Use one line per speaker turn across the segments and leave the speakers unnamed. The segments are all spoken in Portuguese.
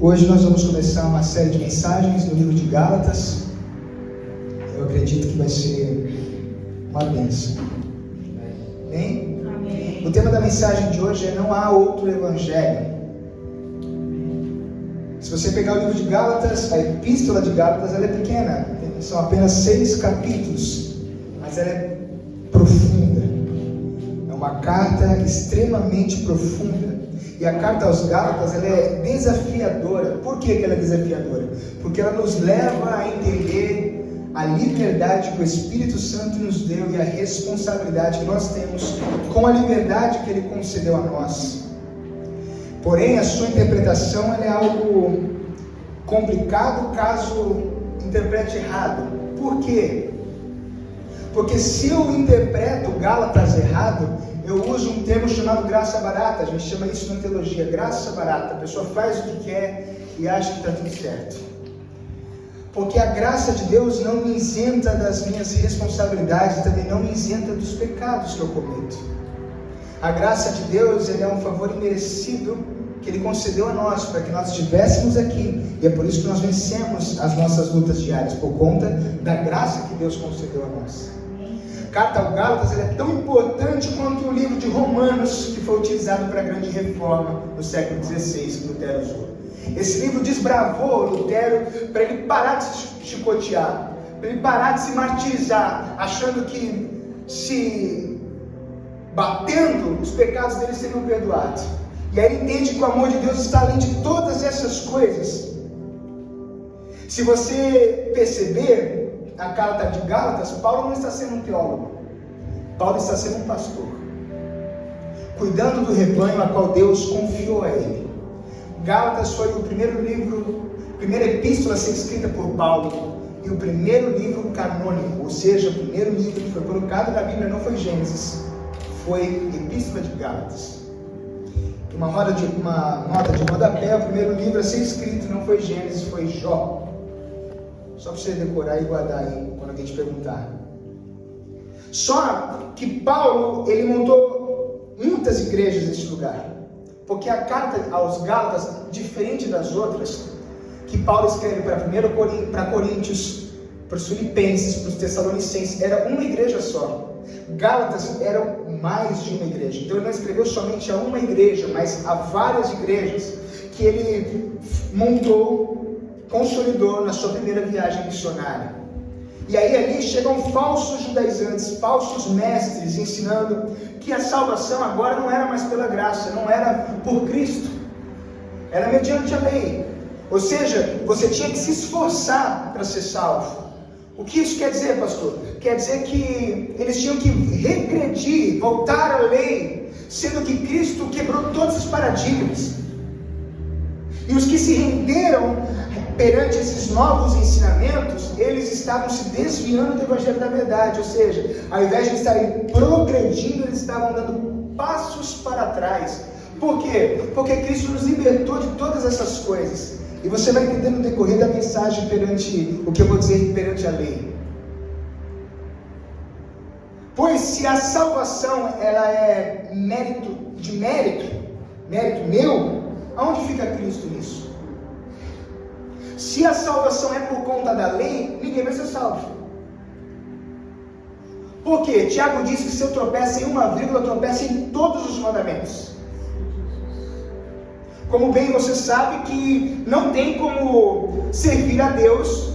Hoje nós vamos começar uma série de mensagens no livro de Gálatas. Eu acredito que vai ser uma bênção. Amém? Amém. O tema da mensagem de hoje é Não Há Outro Evangelho. Se você pegar o livro de Gálatas, a epístola de Gálatas, ela é pequena. São apenas 6 capítulos, mas ela é profunda. É uma carta extremamente profunda. E a carta aos Gálatas, ela é desafiadora. Por que ela é desafiadora? Porque ela nos leva a entender a liberdade que o Espírito Santo nos deu e a responsabilidade que nós temos com a liberdade que Ele concedeu a nós. Porém, a sua interpretação ela é algo complicado caso interprete errado. Por quê? Porque se eu interpreto Gálatas errado, eu uso um termo chamado graça barata. A gente chama isso na teologia, graça barata. A pessoa faz o que quer e acha que está tudo certo. Porque a graça de Deus não me isenta das minhas responsabilidades, também não me isenta dos pecados que eu cometo. A graça de Deus é um favor imerecido que Ele concedeu a nós, para que nós estivéssemos aqui. E é por isso que nós vencemos as nossas lutas diárias, por conta da graça que Deus concedeu a nós. A carta aos Gálatas é tão importante quanto o livro de Romanos, que foi utilizado para a grande reforma no século XVI, que Lutero usou. Esse livro desbravou Lutero para ele parar de se chicotear, para ele parar de se martirizar, achando que se batendo, os pecados dele seriam perdoados. E aí ele entende que o amor de Deus está além de todas essas coisas. Se você perceber a carta de Gálatas, Paulo não está sendo um teólogo. Paulo está sendo um pastor, cuidando do rebanho a qual Deus confiou a ele. Gálatas foi o primeiro livro, primeira epístola a ser escrita por Paulo, e o primeiro livro canônico, ou seja, o primeiro livro que foi colocado na Bíblia não foi Gênesis, foi Epístola de Gálatas. Uma nota de rodapé, o primeiro livro a ser escrito não foi Gênesis, foi Jó. Só para você decorar e guardar aí, quando alguém te perguntar. Só que Paulo, ele montou muitas igrejas neste lugar. Porque a carta aos Gálatas, diferente das outras, que Paulo escreve para Coríntios, para os Filipenses, para os Tessalonicenses, era uma igreja só. Gálatas eram mais de uma igreja. Então ele não escreveu somente a uma igreja, mas a várias igrejas que ele montou, consolidou na sua primeira viagem missionária. E aí ali chegam falsos judaizantes, falsos mestres, ensinando que a salvação agora não era mais pela graça, não era por Cristo, era mediante a lei. Ou seja, você tinha que se esforçar para ser salvo. O que isso quer dizer, pastor? Quer dizer que eles tinham que regredir, voltar à lei, sendo que Cristo quebrou todos os paradigmas. E os que se renderam perante esses novos ensinamentos, eles estavam se desviando do Evangelho da verdade. Ou seja, ao invés de estarem progredindo, eles estavam dando passos para trás. Por quê? Porque Cristo nos libertou de todas essas coisas. E você vai entender no decorrer da mensagem perante o que eu vou dizer perante a lei. Pois se a salvação ela é mérito meu, aonde fica Cristo nisso? Se a salvação é por conta da lei, ninguém vai ser salvo. Por quê? Tiago diz que se eu tropeço em uma vírgula, eu tropeço em todos os mandamentos. Como bem você sabe que não tem como servir a Deus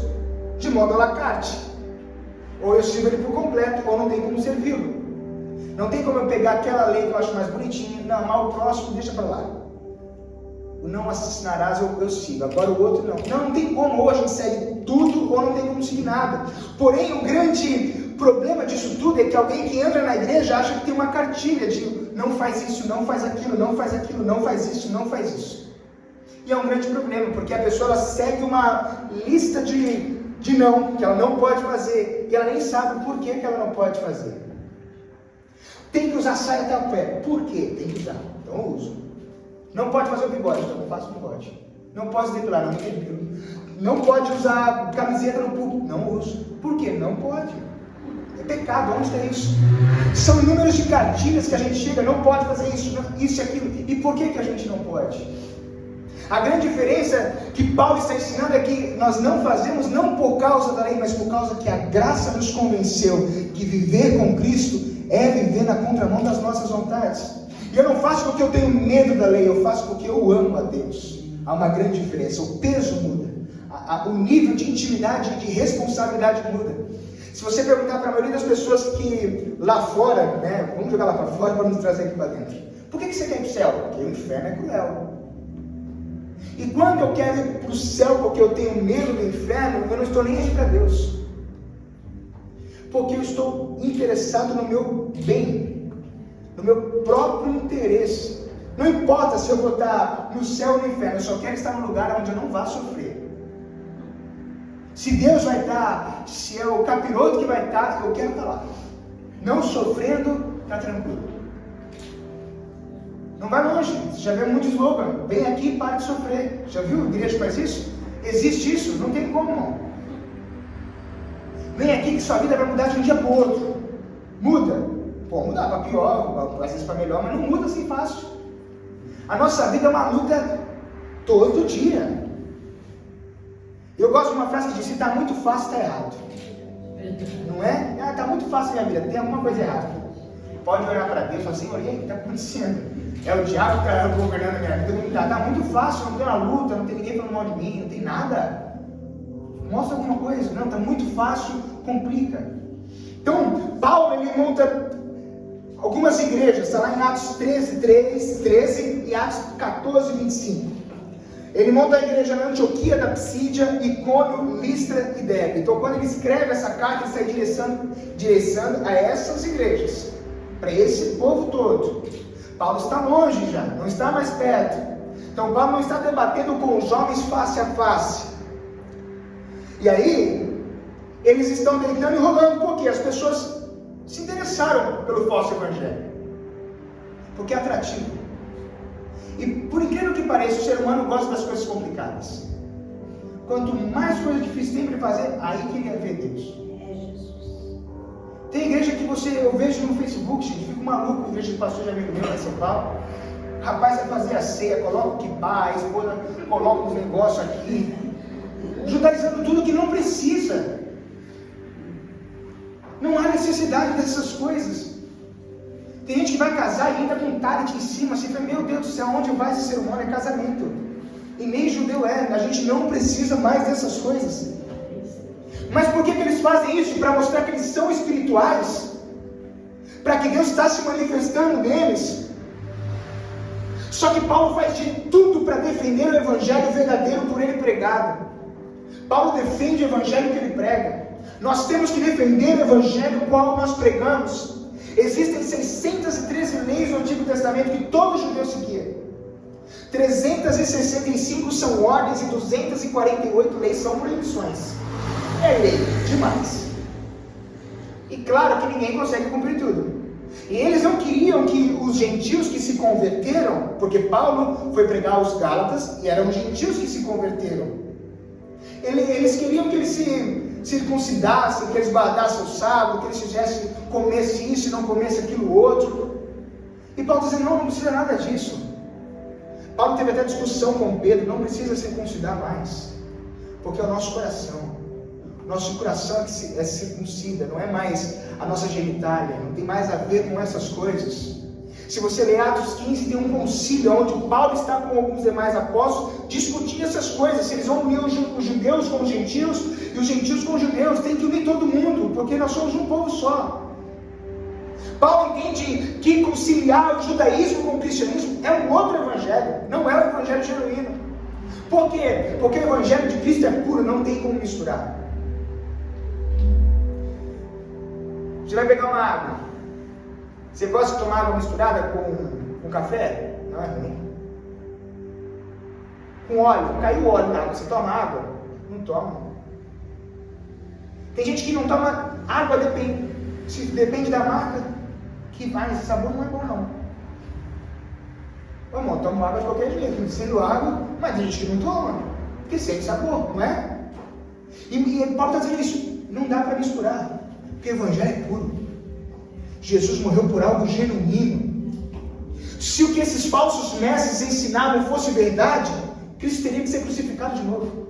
de modo à la carte. Ou eu sirvo Ele por completo, ou não tem como servi-lo. Não tem como eu pegar aquela lei que eu acho mais bonitinha, não, amar o próximo, deixa para lá. O não assassinarás eu sigo, agora o outro não. Não tem como, ou a gente segue tudo, ou não tem como seguir nada. Porém, o grande problema disso tudo é que alguém que entra na igreja acha que tem uma cartilha de não faz isso, não faz aquilo, não faz aquilo, não faz isso, não faz isso. E é um grande problema, porque a pessoa ela segue uma lista de não, que ela não pode fazer, e ela nem sabe por que ela não pode fazer. Tem que usar saia até o pé. Por quê? Tem que usar. Então eu uso. Não pode fazer o bigode, então eu faço o bigode. Não pode depilar, não depilo. Não pode usar camiseta no público, não uso. Por quê? Não pode. É pecado, onde está isso? São inúmeros de cartilhas que a gente chega, não pode fazer isso, isso e aquilo. E por que a gente não pode? A grande diferença que Paulo está ensinando é que nós não fazemos não por causa da lei, mas por causa que a graça nos convenceu que viver com Cristo é viver na contramão das nossas vontades. E eu não faço porque eu tenho medo da lei, eu faço porque eu amo a Deus. Há uma grande diferença, o peso muda, o nível de intimidade e de responsabilidade muda. Se você perguntar para a maioria das pessoas que lá fora, né, vamos jogar lá para fora para nos trazer aqui para dentro. Por que você quer ir para o céu? Porque o inferno é cruel. E quando eu quero ir para o céu porque eu tenho medo do inferno, eu não estou nem aí para Deus. Porque eu estou interessado no meu bem, no meu próprio interesse. Não importa se eu vou estar no céu ou no inferno, eu só quero estar num lugar onde eu não vá sofrer. Se Deus vai estar, se é o capiroto que vai estar, eu quero estar lá. Não sofrendo, está tranquilo. Não vai longe, você já viu muito slogan, vem aqui e para de sofrer. Já viu a igreja que faz isso? Existe isso? Não tem como. Vem aqui que sua vida vai mudar de um dia para o outro. Muda. Pô, mudar para pior, às vezes para melhor, mas não muda assim fácil. A nossa vida é uma luta todo dia. Eu gosto de uma frase que diz, se está muito fácil, está errado. Não é? Ah, está muito fácil a minha vida, tem alguma coisa errada. Pode olhar para Deus e falar, Senhor, e aí, o que está acontecendo? É o diabo que está governando a minha vida. Está muito fácil, não tem uma luta, não tem ninguém falando mal de mim, não tem nada. Mostra alguma coisa. Não, está muito fácil, complica. Então, Paulo, ele monta algumas igrejas, está lá em Atos 13 e Atos 14, 25. Ele monta a igreja na Antioquia, da Psídia, Icônio, Listra e Derbe. Então, quando ele escreve essa carta, ele está direcionando a essas igrejas, para esse povo todo. Paulo está longe já, não está mais perto. Então, Paulo não está debatendo com os homens face a face. E aí, eles estão deitando e rolando, porque as pessoas se interessaram pelo falso evangelho, porque é atrativo. E por incrível que pareça, o ser humano gosta das coisas complicadas. Quanto mais coisa difícil tem para ele fazer, aí que ele quer ver Deus. Tem igreja que eu vejo no Facebook, gente, fico maluco com igreja de pastor de amigo meu lá em São Paulo. Rapaz, vai fazer a ceia, coloca o kippah, a esposa coloca os negócios aqui, judaizando tudo que não precisa. Não há necessidade dessas coisas. Tem gente que vai casar e entra com um talent em cima, assim, meu Deus do céu, onde vai esse ser humano? É casamento. E nem judeu é, a gente não precisa mais dessas coisas. Mas por que eles fazem isso? Para mostrar que eles são espirituais? Para que Deus está se manifestando neles? Só que Paulo faz de tudo para defender o evangelho verdadeiro por ele pregado. Paulo defende o evangelho que ele prega. Nós temos que defender o evangelho qual nós pregamos. Existem 613 leis no Antigo Testamento que todo judeu seguia. 365 são ordens e 248 leis são proibições. É lei demais. E claro que ninguém consegue cumprir tudo. E eles não queriam que os gentios que se converteram, porque Paulo foi pregar aos Gálatas e eram gentios que se converteram. Eles queriam que eles se circuncidassem, que eles guardassem o sábado, que eles fizessem, comessem isso e não comessem aquilo outro. E Paulo dizendo, não precisa nada disso. Paulo teve até discussão com Pedro, não precisa circuncidar mais, porque é o nosso coração. Nosso coração é circuncida, não é mais a nossa genitália, não tem mais a ver com essas coisas. Se você ler Atos 15, tem um concílio onde Paulo está com alguns demais apóstolos discutindo essas coisas, se eles vão unir os judeus com os gentios e os gentios com os judeus. Tem que unir todo mundo, porque nós somos um povo só. Paulo entende que conciliar o judaísmo com o cristianismo é um outro evangelho, não é o evangelho genuíno. Por quê? Porque o evangelho de Cristo é puro, não tem como misturar. Você vai pegar uma água. Você gosta de tomar água misturada com café? Não é ruim. Com óleo, caiu óleo na água, você toma água? Não toma. Tem gente que não toma água, depende da marca, que vai, esse sabor não é bom não. Vamos, toma água de qualquer jeito, sendo água, mas tem gente que não toma, porque sente sabor, não é? E Paulo está dizendo isso, não dá para misturar. Porque o evangelho é puro. Jesus morreu por algo genuíno. Se o que esses falsos mestres ensinavam fosse verdade, Cristo teria que ser crucificado de novo.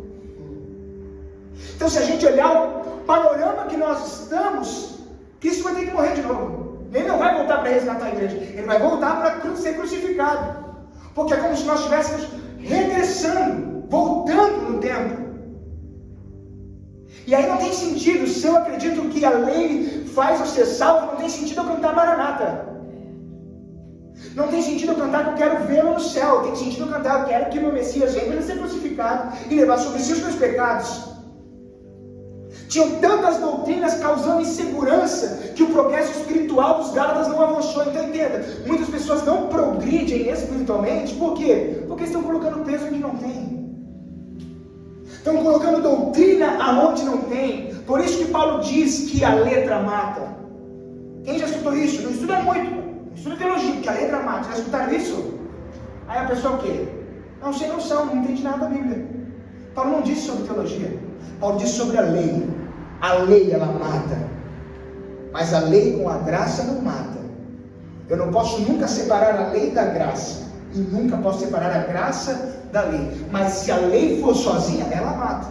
Então, se a gente olhar o panorama que nós estamos, Cristo vai ter que morrer de novo. Ele não vai voltar para resgatar a igreja, ele vai voltar para ser crucificado. Porque é como se nós estivéssemos regressando, voltando no tempo. E aí não tem sentido, se eu acredito que a lei faz eu ser salvo, não tem sentido eu cantar Maranata. Não tem sentido eu cantar que eu quero vê-lo no céu. Tem sentido eu cantar, eu quero que meu Messias venha para ser crucificado e levar sobre si os meus pecados. Tinham tantas doutrinas causando insegurança que o progresso espiritual dos Gálatas não avançou. Então entenda, muitas pessoas não progridem espiritualmente. Por quê? Porque estão colocando peso onde não tem. Estão colocando doutrina aonde não tem. Por isso que Paulo diz que a letra mata. Quem já escutou isso? Não estuda muito, não estuda teologia, porque a letra mata. Já escutaram isso? Aí a pessoa o quê? Não sei noção, não entende nada da Bíblia. Paulo não disse sobre teologia. Paulo disse sobre a lei. A lei ela mata. Mas a lei com a graça não mata. Eu não posso nunca separar a lei da graça. E nunca posso separar a graça da lei. Mas se a lei for sozinha, ela mata.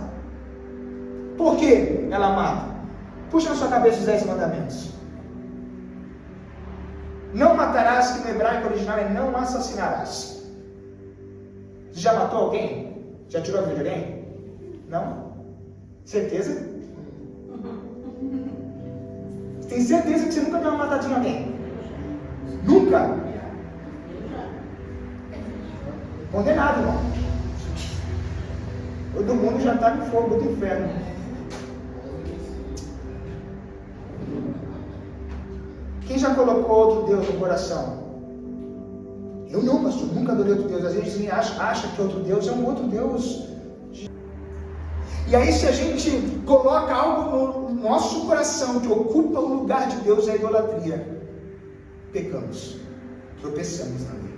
Por que ela mata? Puxa na sua cabeça os 10 mandamentos. Não matarás, que no hebraico original é não assassinarás. Você já matou alguém? Já tirou a vida de alguém? Não? Certeza? Tem certeza que você nunca deu uma matadinha a alguém? Nunca? Condenado, irmão. Todo mundo já está no fogo do inferno. Quem já colocou outro Deus no coração? Eu não, pastor, nunca adorei outro Deus. Às vezes a gente acha que outro Deus é um outro Deus. E aí, se a gente coloca algo no nosso coração que ocupa o lugar de Deus, é a idolatria. Pecamos. Tropeçamos na lei.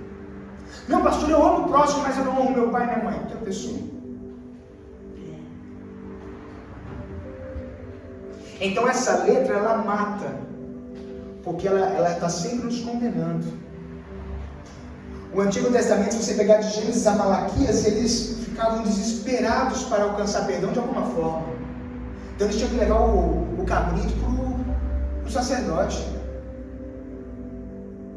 Não, pastor, eu amo o próximo, mas eu não amo meu pai e minha mãe. Que pessoa. Então essa letra, ela mata. Porque ela está sempre nos condenando. O Antigo Testamento, se você pegar de Gênesis a Malaquias, eles ficavam desesperados para alcançar perdão de alguma forma. Então eles tinham que levar o cabrito para o sacerdote.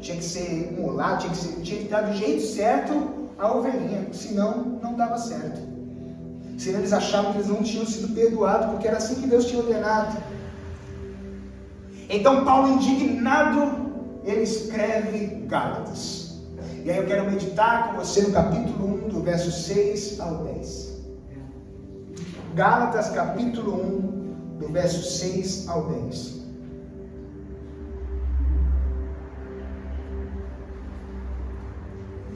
Tinha que ser imolado, tinha que dar do jeito certo a ovelhinha, senão não dava certo. Senão eles achavam que eles não tinham sido perdoados, porque era assim que Deus tinha ordenado. Então Paulo, indignado, ele escreve Gálatas. E aí eu quero meditar com você no capítulo 1, do verso 6 ao 10. Gálatas, capítulo 1, do verso 6 ao 10.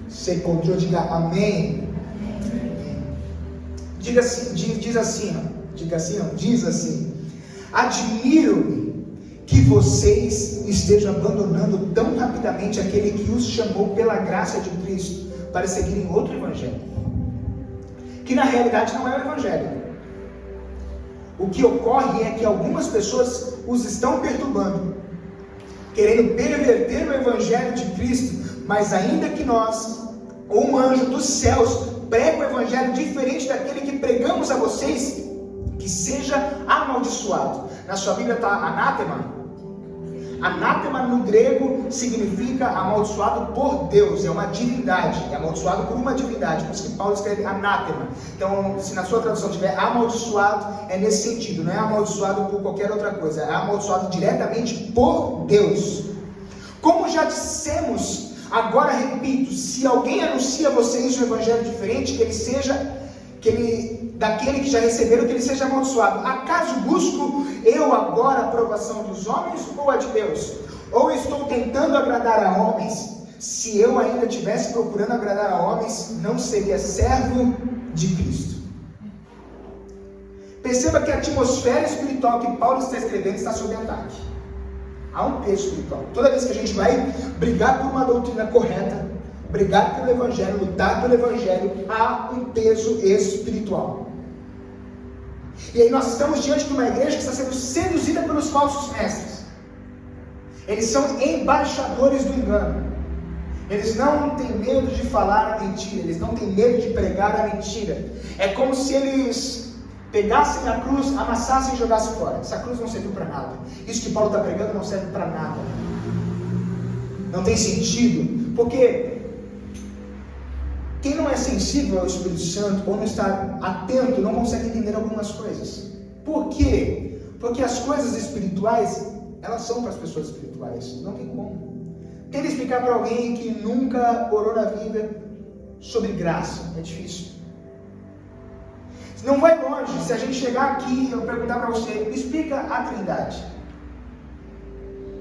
Você encontrou, diga amém. Diz assim: admiro-me que vocês estejam abandonando tão rapidamente aquele que os chamou pela graça de Cristo para seguirem outro evangelho, que na realidade não é o evangelho. O que ocorre é que algumas pessoas os estão perturbando, querendo perverter o evangelho de Cristo, mas ainda que nós, ou um anjo dos céus, pregue o evangelho diferente daquele que pregamos a vocês, que seja amaldiçoado. Na sua Bíblia está anátema. Anátema no grego significa amaldiçoado por Deus, é uma divindade, é amaldiçoado por uma divindade, por isso que Paulo escreve anátema. Então, se na sua tradução tiver amaldiçoado, é nesse sentido, não é amaldiçoado por qualquer outra coisa, é amaldiçoado diretamente por Deus. Como já dissemos, agora repito, se alguém anuncia a vocês um evangelho diferente, daquele que já receberam, que ele seja amaldiçoado. Acaso busco eu agora a aprovação dos homens ou a de Deus? Ou estou tentando agradar a homens? Se eu ainda estivesse procurando agradar a homens, não seria servo de Cristo. Perceba que a atmosfera espiritual que Paulo está escrevendo está sob ataque. Há um peso espiritual. Toda vez que a gente vai brigar por uma doutrina correta, brigar pelo evangelho, lutar pelo evangelho, há um peso espiritual. E aí nós estamos diante de uma igreja que está sendo seduzida pelos falsos mestres. Eles são embaixadores do engano. Eles não têm medo de falar a mentira, eles não têm medo de pregar a mentira. É como se eles pegassem a cruz, amassassem e jogassem fora. Essa cruz não serviu para nada. Isso que Paulo está pregando não serve para nada. Não tem sentido, porque quem não é sensível ao Espírito Santo ou não está atento não consegue entender algumas coisas. Por quê? Porque as coisas espirituais, elas são para as pessoas espirituais. Não tem como. Tenta explicar para alguém que nunca orou na vida sobre graça. É difícil. Não vai longe. Se a gente chegar aqui e eu perguntar para você, me explica a Trindade.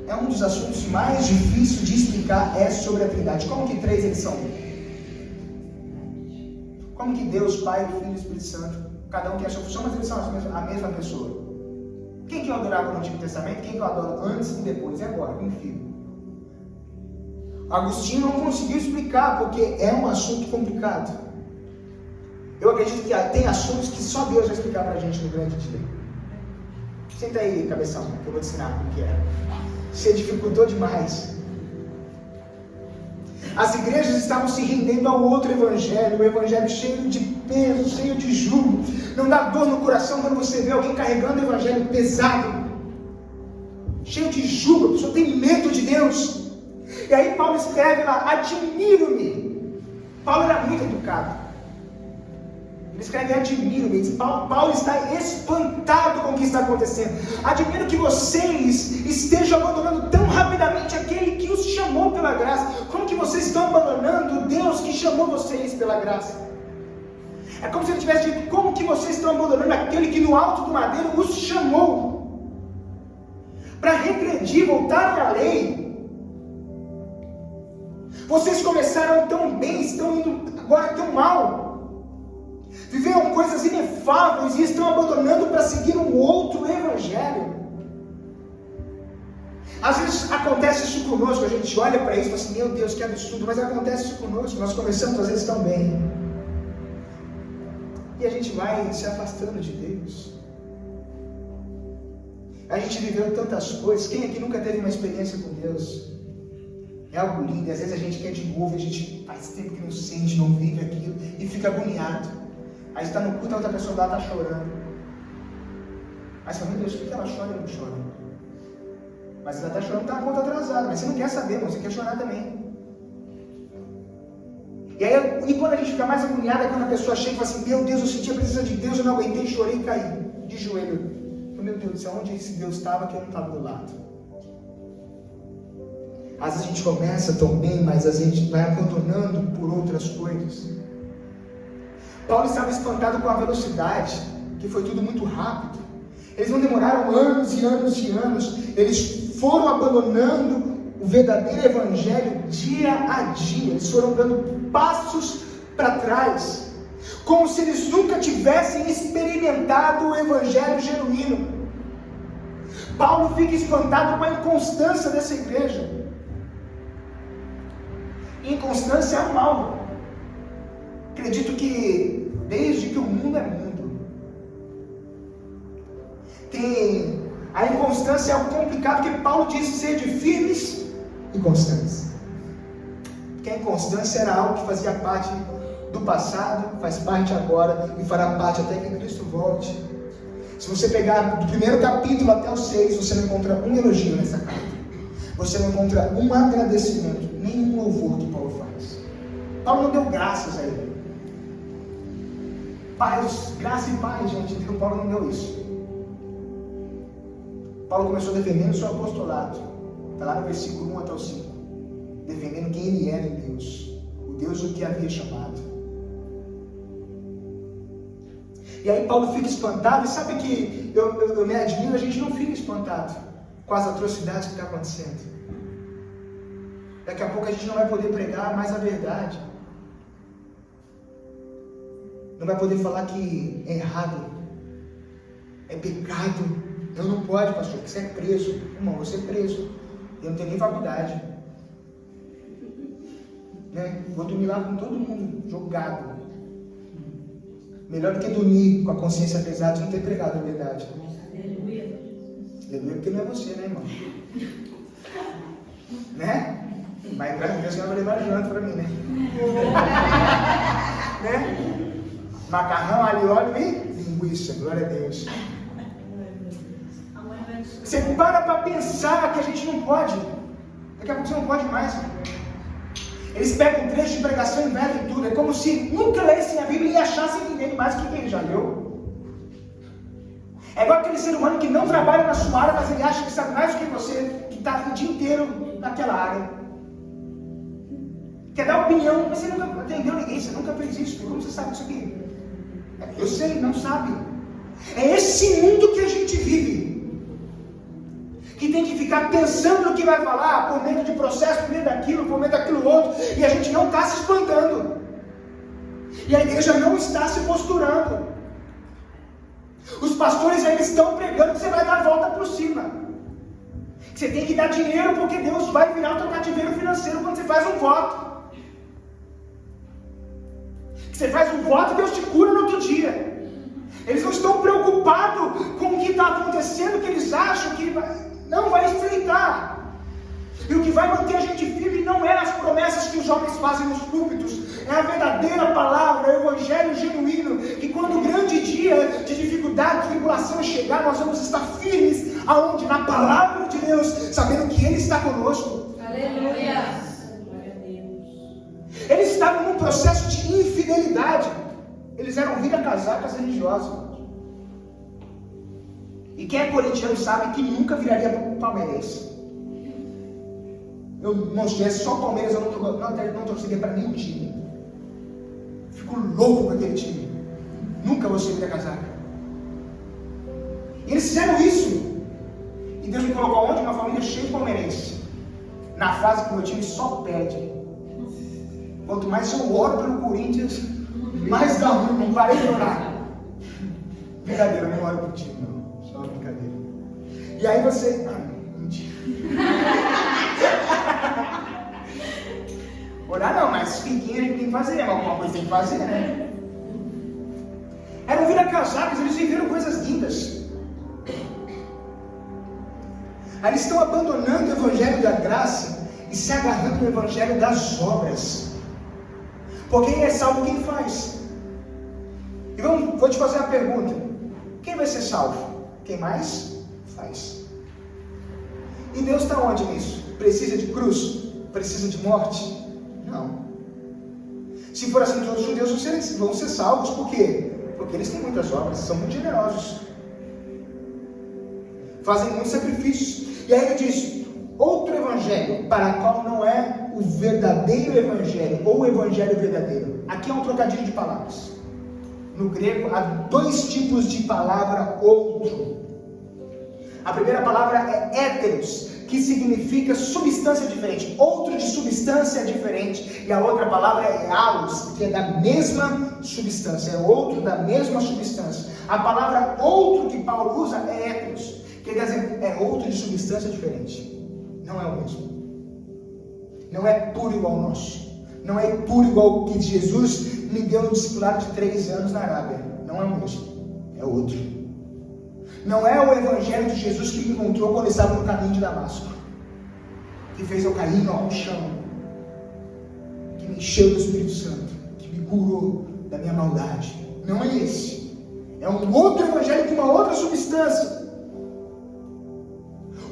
É um dos assuntos mais difíceis de explicar sobre a Trindade. Como que três eles são? Como que Deus, Pai, Filho e Espírito Santo, cada um tem a sua função, mas eles são a mesma pessoa. Quem que eu adorava no Antigo Testamento? Quem que eu adoro antes e depois? E agora? Com o Filho. Agostinho não conseguiu explicar, porque é um assunto complicado. Eu acredito que tem assuntos que só Deus vai explicar para a gente no grande dia. Senta aí, cabeção, que eu vou te ensinar como que é. Você dificultou demais. As igrejas estavam se rendendo ao outro evangelho, o evangelho cheio de peso, cheio de jugo. Não dá dor no coração quando você vê alguém carregando o evangelho pesado, cheio de jugo, a pessoa tem medo de Deus. E aí Paulo escreve lá, admiro-me. Paulo era muito educado. Ele escreve, admiro-me. Paulo está espantado com o que está acontecendo. Admiro que vocês estejam abandonando tão rapidamente aquele que os chamou pela graça. Como que vocês estão abandonando o Deus que chamou vocês pela graça? É como se ele tivesse dito, como que vocês estão abandonando aquele que no alto do madeiro os chamou para regredir, voltarem à lei. Vocês começaram tão bem, estão indo agora tão mal. Viveram coisas inefáveis e estão abandonando para seguir um outro evangelho. Às vezes acontece isso conosco, a gente olha para isso e fala assim, meu Deus, que absurdo, mas acontece isso conosco, nós começamos às vezes tão bem. E a gente vai se afastando de Deus. A gente viveu tantas coisas, quem aqui nunca teve uma experiência com Deus? É algo lindo, e às vezes a gente quer de novo, a gente faz tempo que não sente, não vive aquilo, e fica agoniado. Aí está no culto, a outra pessoa lá está chorando. Aí você fala, meu Deus, por que ela chora e não chora? Mas ela está chorando, está a conta atrasada, mas você não quer saber, você quer chorar também. E aí, e quando a gente fica mais agoniado, é quando a pessoa chega e fala assim, meu Deus, eu senti a presença de Deus, eu não aguentei, chorei e caí, de joelho. Meu Deus do céu, onde esse Deus estava que eu não estava do lado? Às vezes a gente começa tão bem, mas a gente vai abandonando por outras coisas. Paulo estava espantado com a velocidade, que foi tudo muito rápido. Eles não demoraram anos e anos e anos. Eles foram abandonando o verdadeiro evangelho dia a dia. Eles foram dando passos para trás, como se eles nunca tivessem experimentado o evangelho genuíno. Paulo fica espantado com a inconstância dessa igreja. Inconstância é um mal. Acredito que desde que o mundo é mundo, tem a inconstância é algo complicado, porque Paulo diz ser de firmes e constantes. Porque a inconstância era algo que fazia parte do passado, faz parte agora e fará parte até que Cristo volte. Se você pegar do primeiro capítulo até o 6, você não encontra um elogio nessa carta. Você não encontra um agradecimento, nenhum louvor que Paulo faz. Paulo não deu graças a ele. Paz, graça e paz, gente. Paulo não deu isso. Paulo começou defendendo o seu apostolado. Está lá no versículo 1 até o 5. Defendendo quem ele era em Deus. O Deus o que havia chamado. E aí Paulo fica espantado. E sabe que eu me admiro, a gente não fica espantado com as atrocidades que estão acontecendo. Daqui a pouco a gente não vai poder pregar mais a verdade. Não vai poder falar que é errado, é pecado. Eu não pode, pastor, que você é preso. Irmão, você é preso. Eu não tenho nem faculdade. Né? Vou dormir lá com todo mundo jogado. Melhor do que dormir com a consciência pesada e não ter pregado a verdade. Aleluia, porque não é você, né, irmão? Né? Mas graças a Deus que ela vai levar janta pra mim, né? Né? Macarrão, alho, óleo e linguiça, glória a Deus. Você para pensar que a gente não pode. Daqui a pouco você não pode mais. Eles pegam um trecho de pregação e invertem tudo. É como se nunca lessem a Bíblia e achassem entender mais o que ele já leu. É igual aquele ser humano que não trabalha na sua área, mas ele acha que sabe mais do que você, que está o dia inteiro naquela área. Quer dar opinião, mas você nunca atendeu ninguém, você nunca fez isso. Como você sabe disso aqui? Eu sei, não sabe. É esse mundo que a gente vive. Que tem que ficar pensando no que vai falar, por meio de processo, por meio daquilo outro, e a gente não está se espantando. E a igreja não está se posturando. Os pastores eles estão pregando que você vai dar a volta por cima. Que você tem que dar dinheiro porque Deus vai virar o teu cativeiro financeiro quando você faz um voto. Que você faz um voto e Deus te cura no outro dia. Eles não estão preocupados com o que está acontecendo, que eles acham que não vai enfrentar. E o que vai manter a gente firme não é as promessas que os homens fazem nos púlpitos, é a verdadeira palavra, é o evangelho genuíno, que quando o grande dia de dificuldade, tribulação chegar, nós vamos estar firmes, aonde? Na palavra de Deus, sabendo que Ele está conosco.
Aleluia!
Eles estavam num processo de infidelidade, eles eram vira-casacas religiosos. E quem é corintiano sabe que nunca viraria palmeirense. Eu não esqueço, só Palmeiras eu não torceria para nenhum time. Fico louco com aquele time. Nunca vou ser vira-casaca. E eles fizeram isso. E Deus me colocou onde? Uma família cheia de palmeirense. Na fase que meu time só perde. Quanto mais eu oro pelo Corinthians, mais dá ruim. Não parei de orar. Verdadeiro, eu não oro pro time, não. Só uma brincadeira. E aí você... mentira. Orar não, mas fiquinha a gente tem que fazer, alguma coisa tem que fazer, né? Eram vira-casacas, eles viveram coisas lindas. Aí eles estão abandonando o evangelho da graça e se agarrando no evangelho das obras. Porque quem é salvo, quem faz? E vou te fazer uma pergunta. Quem vai ser salvo? Quem mais faz. E Deus está onde nisso? Precisa de cruz? Precisa de morte? Não. Se for assim, todos os judeus vão ser salvos. Por quê? Porque eles têm muitas obras, são muito generosos, fazem muitos sacrifícios. E aí ele diz, outro evangelho, para qual não é o verdadeiro evangelho, ou o evangelho verdadeiro. Aqui é um trocadilho de palavras. No grego há dois tipos de palavra outro. A primeira palavra é héteros, que significa substância diferente, outro de substância diferente, e a outra palavra é alus, que é da mesma substância, é outro da mesma substância. A palavra outro que Paulo usa é héteros, que quer dizer, é outro de substância diferente, não é o mesmo, não é puro igual ao nosso, não é puro igual ao que Jesus me deu no discipulado de 3 anos na Arábia, não é o mesmo, é outro. Não é o evangelho de Jesus que me encontrou quando eu estava no caminho de Damasco, que fez eu cair no chão, que me encheu do Espírito Santo, que me curou da minha maldade. Não é esse. É um outro evangelho com uma outra substância.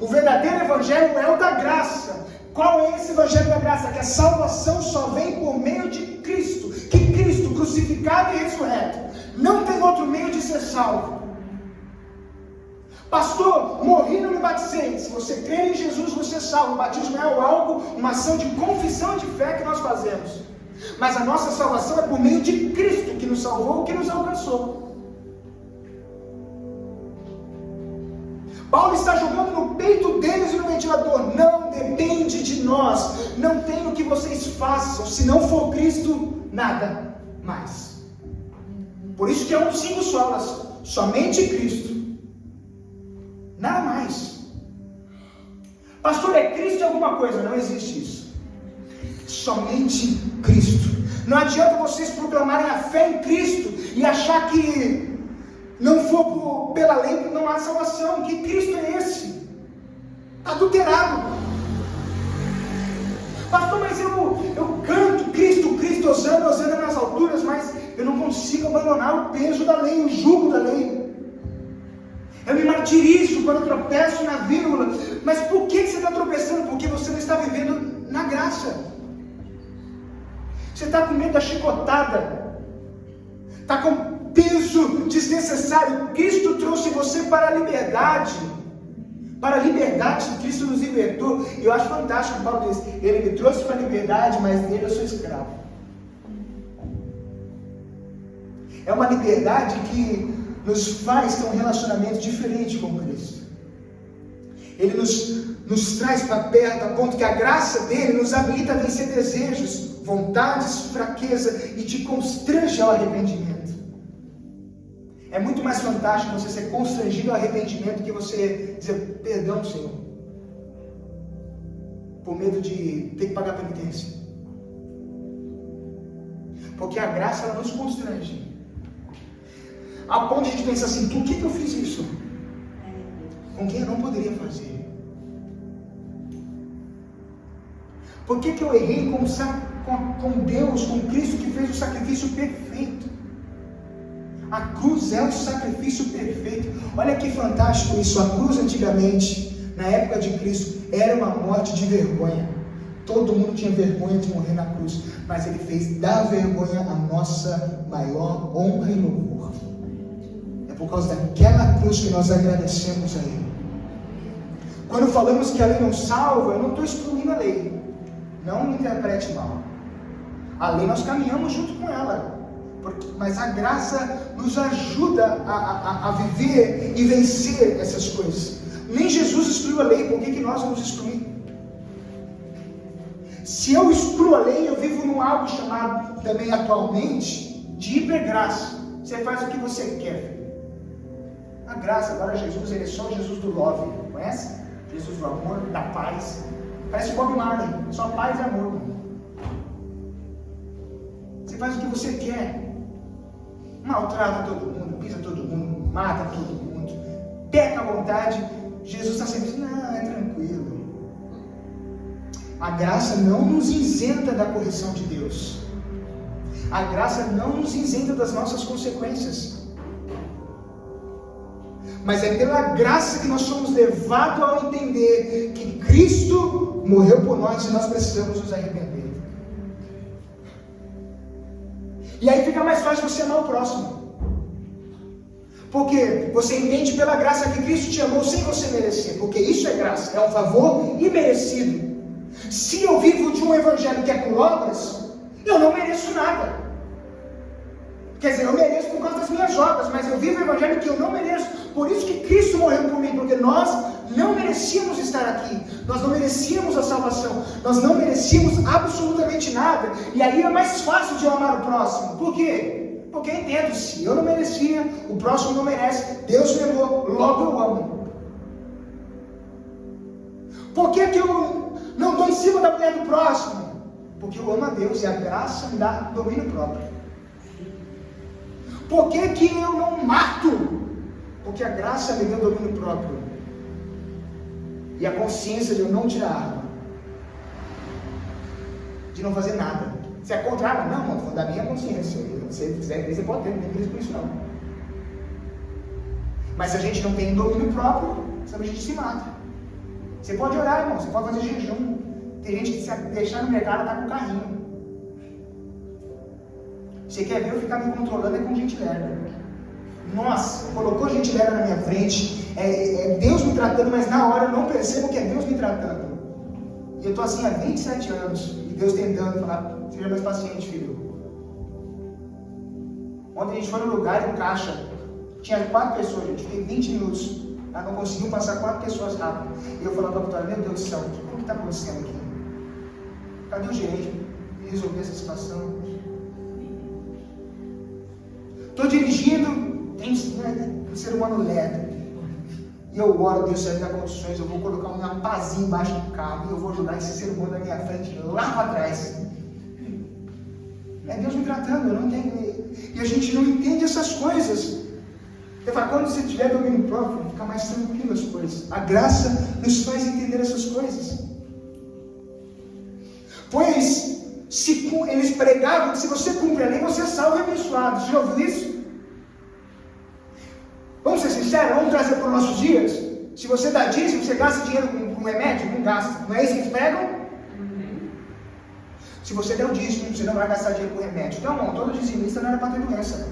O verdadeiro evangelho é o da graça. Qual é esse evangelho da graça? Que a salvação só vem por meio de Cristo. Que Cristo crucificado e ressurreto. Não tem outro meio de ser salvo. Pastor, morri e não me batizei. Se você crer em Jesus, você é salvo. O batismo é algo, uma ação de confissão de fé que nós fazemos. Mas a nossa salvação é por meio de Cristo, que nos salvou, que nos alcançou. Paulo está jogando no peito deles e no ventilador. Não depende de nós. Não tem o que vocês façam. Se não for Cristo, nada mais. Por isso que é um cinco solas. Somente Cristo. Nada mais. Pastor, é Cristo alguma coisa? Não existe isso. Somente Cristo. Não adianta vocês proclamarem a fé em Cristo e achar que não for pela lei não há salvação. Que Cristo é esse? Está adulterado. Pastor, mas eu canto Cristo, Cristo, Osana, Osana nas alturas, mas eu não consigo abandonar o peso da lei, o jugo da lei. Eu me martirizo quando eu tropeço na vírgula. Mas por que você está tropeçando? Porque você não está vivendo na graça. Você está com medo da chicotada. Está com peso desnecessário. Cristo trouxe você para a liberdade. Para a liberdade, Cristo nos libertou. E eu acho fantástico, Paulo diz, Ele me trouxe para a liberdade, mas nele eu sou escravo. É uma liberdade que nos faz ter um relacionamento diferente com Cristo. Ele nos traz para perto, a ponto que a graça dele nos habilita a vencer desejos, vontades, fraqueza e te constrange ao arrependimento. É muito mais fantástico você ser constrangido ao arrependimento que você dizer perdão, Senhor, por medo de ter que pagar penitência. Porque a graça ela nos constrange. A ponto de a gente pensar assim, por que eu fiz isso? Com quem eu não poderia fazer? Por que eu errei com Deus, com Cristo que fez o sacrifício perfeito? A cruz é o sacrifício perfeito. Olha que fantástico isso. A cruz antigamente, na época de Cristo, era uma morte de vergonha. Todo mundo tinha vergonha de morrer na cruz, mas Ele fez da vergonha a nossa maior honra e louvor. É por causa daquela cruz que nós agradecemos a Ele. Quando falamos que a lei não salva, eu não estou excluindo a lei. Não me interprete mal. A lei nós caminhamos junto com ela. Mas a graça nos ajuda a viver e vencer essas coisas. Nem Jesus excluiu a lei, por que nós vamos excluir? Se eu excluo a lei, eu vivo num algo chamado também atualmente de hipergraça. Você faz o que você quer. A graça, agora Jesus, ele é só Jesus do love, conhece? Jesus do amor, da paz. Parece Bob Marley, só paz e amor. Você faz o que você quer. Maltrata todo mundo, pisa todo mundo, mata todo mundo, peca à vontade. Jesus está sempre dizendo, não, é tranquilo. A graça não nos isenta da correção de Deus. A graça não nos isenta das nossas consequências. Mas é pela graça que nós somos levados a entender que Cristo morreu por nós e nós precisamos nos arrepender. E aí fica mais fácil você amar o próximo. Porque você entende pela graça que Cristo te amou sem você merecer. Porque isso é graça, é um favor imerecido. Se eu vivo de um evangelho que é por obras, eu não mereço nada. Quer dizer, eu mereço por causa das minhas obras, mas eu vivo o evangelho que eu não mereço. Por isso que Cristo morreu por mim, porque nós não merecíamos estar aqui. Nós não merecíamos a salvação. Nós não merecíamos absolutamente nada. E aí é mais fácil de eu amar o próximo. Por quê? Porque eu entendo, se eu não merecia, o próximo não merece, Deus me amou, logo eu amo. Por que eu não estou em cima da mulher do próximo? Porque eu amo a Deus e a graça me dá domínio próprio. Por que eu não mato? Porque a graça me deu domínio próprio. E a consciência de eu não tirar a arma. De não fazer nada. Se é contra a arma, não, mano, da minha consciência. Se você quiser, você pode ter, não tem crise por isso não. Mas se a gente não tem domínio próprio, sabe, a gente se mata. Você pode orar, irmão, você pode fazer jejum. Tem gente que se deixar no mercado tá com carrinho. Você quer ver eu ficar me controlando é com gente lerda. Nossa, colocou gente lerda na minha frente, é Deus me tratando, mas na hora eu não percebo que é Deus me tratando. E eu estou assim há 27 anos, e Deus tentando falar, seja mais paciente, filho. Ontem a gente foi no lugar em caixa, tinha 4 pessoas, a gente fiquei 20 minutos, ela não conseguiu passar 4 pessoas rápido. E eu falava para a Vitória, meu Deus do céu, o que está acontecendo aqui? Cadê o gerente? Resolver essa situação? Estou dirigindo, tem um ser humano lerdo. E eu oro, Deus, se me dá condições, eu vou colocar uma pazinha embaixo do carro e eu vou jogar esse ser humano na minha frente, lá para trás. É Deus me tratando, eu não entendo. E a gente não entende essas coisas. Ele fala, quando você tiver domínio próprio, fica mais tranquilo as coisas. A graça nos faz entender essas coisas. Pois eles pregavam que se você cumpre a lei, você é salvo e abençoado. Você já ouviu isso? Vamos ser sinceros, vamos trazer para os nossos dias. Se você dá dízimo, você gasta dinheiro com remédio? Não gasta. Não é isso que eles pregam? Se você der o dízimo, você não vai gastar dinheiro com remédio. Então, irmão, todo dizimista não era para ter doença.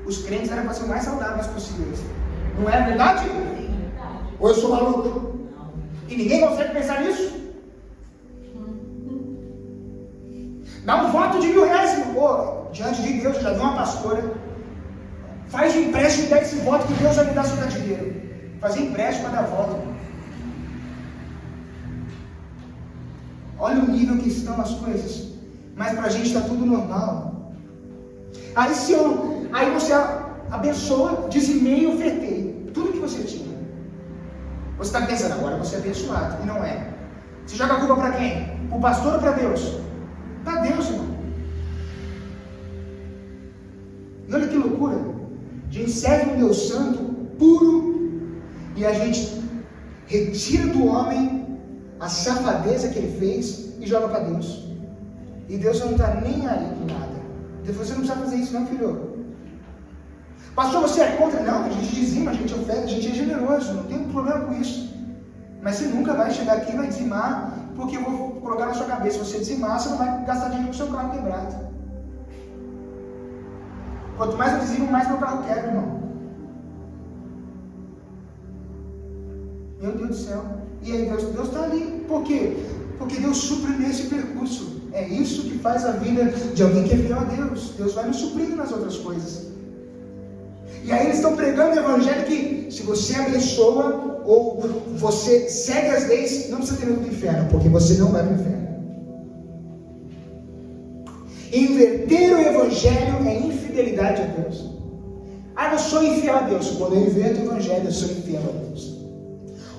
Os crentes eram para ser o mais saudáveis possíveis. Não é verdade? Ou eu sou maluco? E ninguém consegue pensar nisso? Dá um voto de R$1.000, irmão. Diante de Deus, já vi uma pastora. Faz um empréstimo e dá esse voto que Deus vai me dar seu cativeiro. Fazer empréstimo para dar voto. Olha o nível que estão as coisas. Mas para a gente está tudo normal. Aí você abençoa, dizimei e ofertei. Tudo que você tinha. Você está pensando, agora você é abençoado. E não é. Você joga a culpa para quem? Para o pastor ou para Deus? Para Deus, irmão. E olha que loucura. A gente serve um Deus santo, puro, e a gente retira do homem a safadeza que ele fez e joga para Deus. E Deus não está nem aí com nada. Deus, você não precisa fazer isso não, filho. Pastor, você é contra? Não, a gente dizima, a gente oferta, a gente é generoso, não tem problema com isso. Mas você nunca vai chegar aqui e vai dizimar, porque eu vou colocar na sua cabeça, se você dizimar, você não vai gastar dinheiro com o seu carro quebrado. Quanto mais eu dizimo, mais meu carro quebra, irmão. Meu Deus do céu. E aí Deus está ali. Por quê? Porque Deus supre nesse percurso. É isso que faz a vida de alguém que é fiel a Deus. Deus vai nos suprindo nas outras coisas. E aí eles estão pregando o evangelho que se você abençoa ou você segue as leis, não precisa ter medo do inferno, porque você não vai para o inferno. Inverter o evangelho é infidelidade a Deus. Eu sou infiel a Deus. Quando eu inverto o evangelho, eu sou infiel a Deus.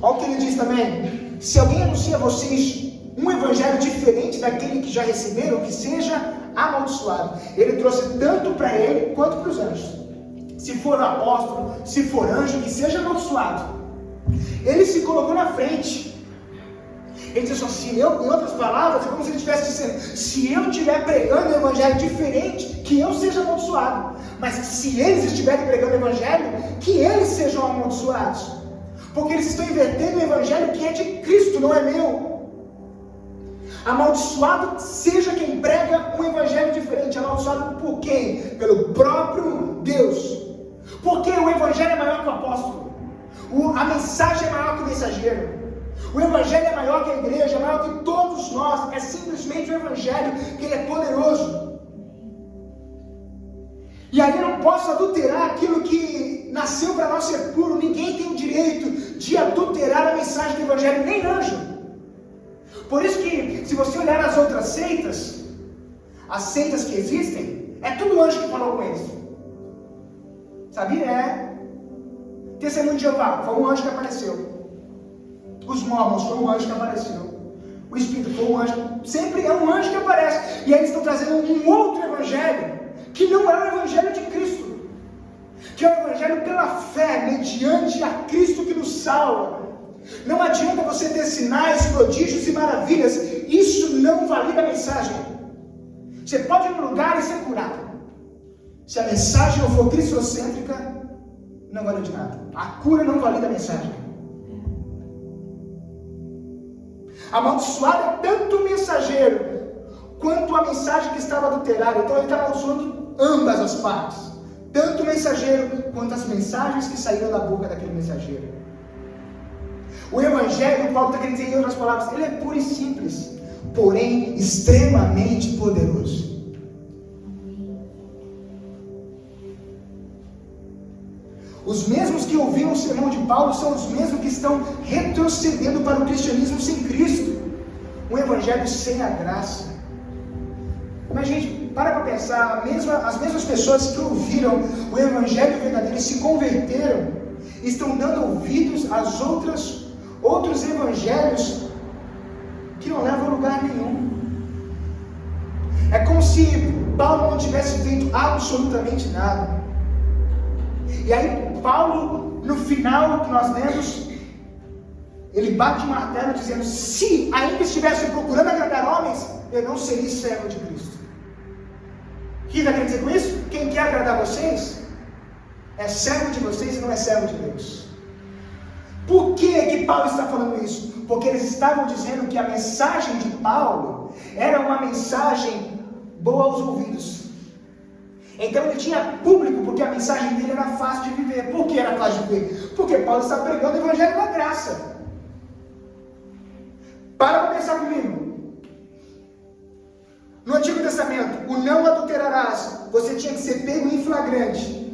Olha o que ele diz também. Se alguém anuncia a vocês um evangelho diferente daquele que já receberam, que seja amaldiçoado. Ele trouxe tanto para ele quanto para os anjos. Se for apóstolo, se for anjo, que seja amaldiçoado. Ele se colocou na frente. Ele disse assim, em outras palavras, é como se ele estivesse dizendo, se eu estiver pregando um evangelho diferente, que eu seja amaldiçoado. Mas se eles estiverem pregando o evangelho, que eles sejam amaldiçoados. Porque eles estão invertendo o evangelho que é de Cristo, não é meu. Amaldiçoado seja quem prega um evangelho diferente. Amaldiçoado por quem? Pelo próprio Deus. Porque o evangelho é maior que o apóstolo. A mensagem é maior que o mensageiro. O evangelho é maior que a igreja, é maior que todos nós. É simplesmente o evangelho que ele é poderoso. E aí eu não posso adulterar aquilo que nasceu para nós ser puro. Ninguém tem o direito de adulterar a mensagem do evangelho, nem anjo. Por isso que, se você olhar as outras seitas, as seitas que existem, é tudo anjo que falou com eles. Sabia? Testemunho de Jeová, foi um anjo que apareceu. Os mormons, foi um anjo que apareceu. O Espírito foi um anjo. Sempre é um anjo que aparece. E aí eles estão trazendo um outro evangelho, que não é o evangelho de Cristo. Que é o evangelho pela fé, mediante a Cristo que nos salva. Não adianta você ter sinais, prodígios e maravilhas. Isso não valida a mensagem. Você pode ir num lugar e ser curado. Se a mensagem não for cristocêntrica, não vale de nada. A cura não valida a mensagem. Amaldiçoado é tanto o mensageiro quanto a mensagem que estava adulterada. Então ele está amaldiçoando ambas as partes. Tanto o mensageiro quanto as mensagens que saíram da boca daquele mensageiro. O evangelho, Paulo está querendo dizer em outras palavras, ele é puro e simples, porém extremamente poderoso. Os mesmos que ouviram o sermão de Paulo são os mesmos que estão retrocedendo para o cristianismo sem Cristo. Um evangelho sem a graça. Mas gente, para pensar, as mesmas pessoas que ouviram o evangelho verdadeiro e se converteram, estão dando ouvidos às outros evangelhos que não levam a lugar nenhum. É como se Paulo não tivesse feito absolutamente nada. E aí Paulo, no final que nós lemos, Ele bate o martelo dizendo: se ainda estivesse procurando agradar homens, eu não seria servo de Cristo. O que está querendo dizer com isso? Quem quer agradar vocês é servo de vocês e não é servo de Deus. Por que Paulo está falando isso? Porque eles estavam dizendo que a mensagem de Paulo era uma mensagem boa aos ouvidos. Então ele tinha público, porque a mensagem dele era fácil de viver. Por que era fácil de viver? Porque Paulo está pregando o evangelho da graça. Para pensar comigo. No Antigo Testamento, o não adulterarás, você tinha que ser pego em flagrante.